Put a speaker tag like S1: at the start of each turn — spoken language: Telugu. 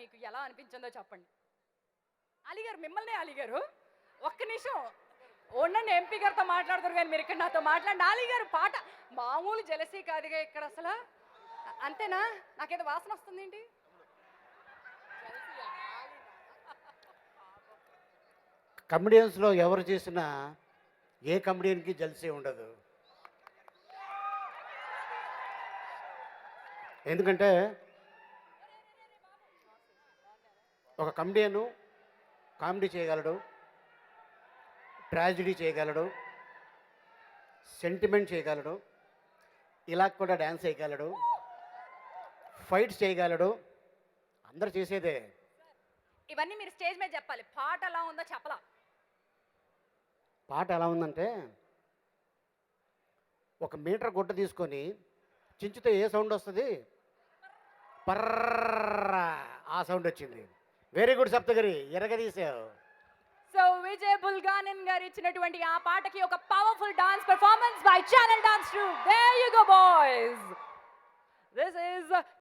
S1: మీకు ఎలా అనిపించిందో చెప్పండి. అలీగారు మిమ్మల్నే అలీగారు ఒక్క నిమిషం ఉండండి, ఎంపీ గారితో మాట్లాడతారు కానీ మీరు ఇక్కడ నాతో మాట్లాడండి. అలీగారు పాట మామూలు జలసీ కాదుగా ఇక్కడ అసలు, అంతేనా? నాకేదో వాసన వస్తుంది ఏంటి?
S2: కమెడియన్స్లో ఎవరు చేసినా ఏ కమెడియన్కి జల్సీ ఉండదు. ఎందుకంటే ఒక కమెడియను కామెడీ చేయగలడు, ట్రాజిడీ చేయగలడు, సెంటిమెంట్ చేయగలడు, ఇలా కూడా డ్యాన్స్ చేయగలడు, ఫైట్స్ చేయగలడు. అందరు చేసేదే.
S1: ఇవన్నీ మీరు స్టేజ్ మీద చెప్పాలి. పాట ఎలా ఉందో చెప్పలా.
S2: పాట ఎలా ఉందంటే, ఒక మీటర్ గుడ్డ తీసుకొని చించితే ఏ సౌండ్ వస్తుంది? పర్ర, ఆ సౌండ్ వచ్చింది. వెరీ గుడ్ సప్తగిరి, ఎరగదీసావు.
S1: సో విజయ్ బుల్గానన్ గారు ఇచ్చినటువంటి ఆ పాటకి ఒక powerful dance performance by channel dance troupe. There you go boys. This is